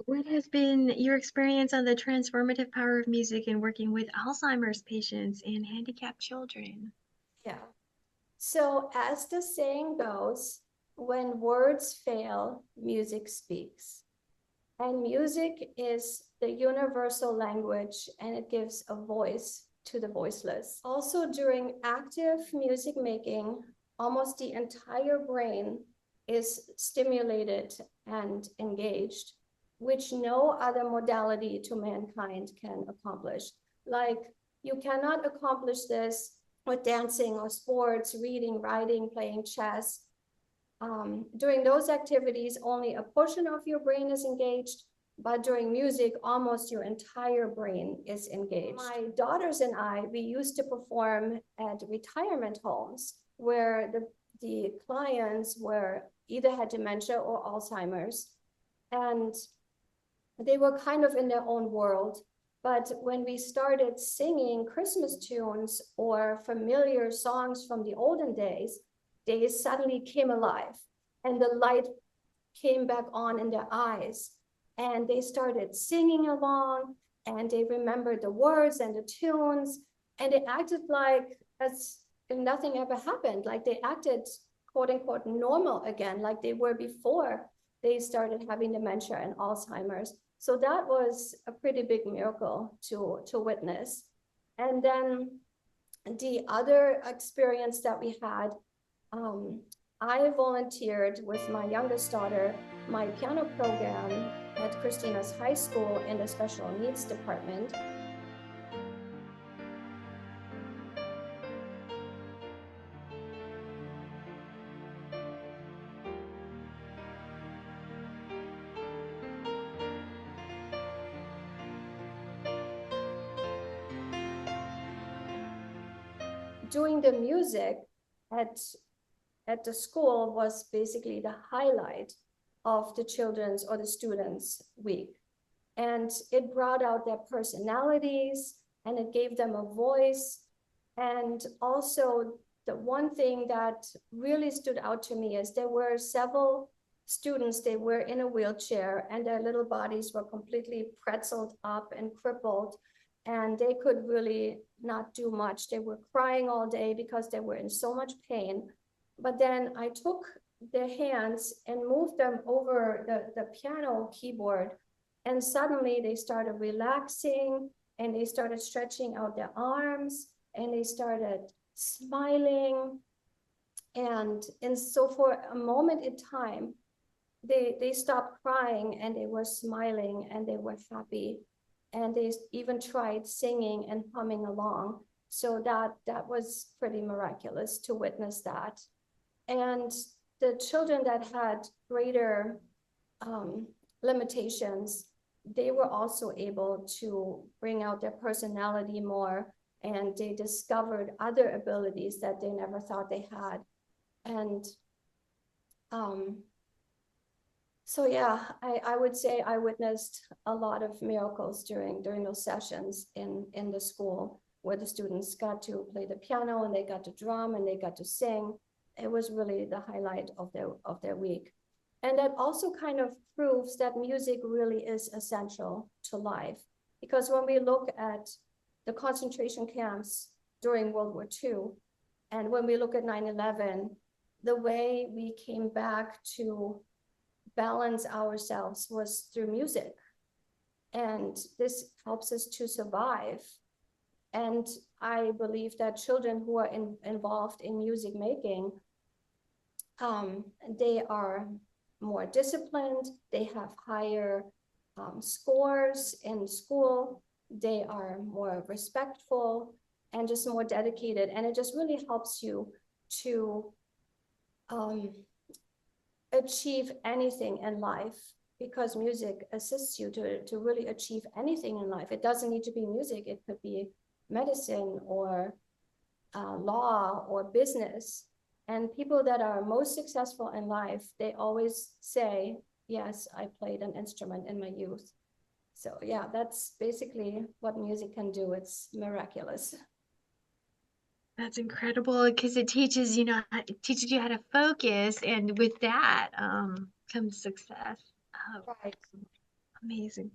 What has been your experience on the transformative power of music in working with Alzheimer's patients and handicapped children? Yeah. So, as the saying goes, when words fail, music speaks. And music is the universal language and it gives a voice to the voiceless. Also, during active music making, almost the entire brain is stimulated and engaged, which no other modality to mankind can accomplish. Like, you cannot accomplish this with dancing or sports, reading, writing, playing chess. During those activities, only a portion of your brain is engaged, but during music, almost your entire brain is engaged. My daughters and I, we used to perform at retirement homes where the clients were either had dementia or Alzheimer's, and they were kind of in their own world. But when we started singing Christmas tunes or familiar songs from the olden days, they suddenly came alive and the light came back on in their eyes. And they started singing along and they remembered the words and the tunes. And they acted like as if nothing ever happened, like they acted quote unquote normal again, like they were before they started having dementia and Alzheimer's. So that was a pretty big miracle to witness. And then the other experience that we had, um, I volunteered with my youngest daughter, my piano program at Christina's high school in the special needs department. Doing the music at at the school was basically the highlight of the children's or the students' week. And it brought out their personalities and it gave them a voice. And also, the one thing that really stood out to me is there were several students, they were in a wheelchair and their little bodies were completely pretzeled up and crippled. And they could really not do much. They were crying all day because they were in so much pain. But then I took their hands and moved them over the piano keyboard. And suddenly they started relaxing and they started stretching out their arms and they started smiling. And so for a moment in time, they stopped crying and they were smiling and they were happy. And they even tried singing and humming along. So that was pretty miraculous to witness that. And the children that had greater limitations, they were also able to bring out their personality more and they discovered other abilities that they never thought they had. And um, so yeah, I would say I witnessed a lot of miracles during those sessions in the school where the students got to play the piano and they got to drum and they got to sing. It was really the highlight of their week. And that also kind of proves that music really is essential to life. Because when we look at the concentration camps during World War II, and when we look at 9/11, the way we came back to balance ourselves was through music. And this helps us to survive. And I believe that children who are involved in music making, they are more disciplined, they have higher scores in school, they are more respectful and just more dedicated. And it just really helps you to achieve anything in life because music assists you to really achieve anything in life. It doesn't need to be music, it could be medicine or law or business. And people that are most successful in life, they always say, yes, I played an instrument in my youth. So yeah, that's basically what music can do. It's miraculous. That's incredible because it teaches it teaches you how to focus, and with that comes success. Oh, Right. Amazing.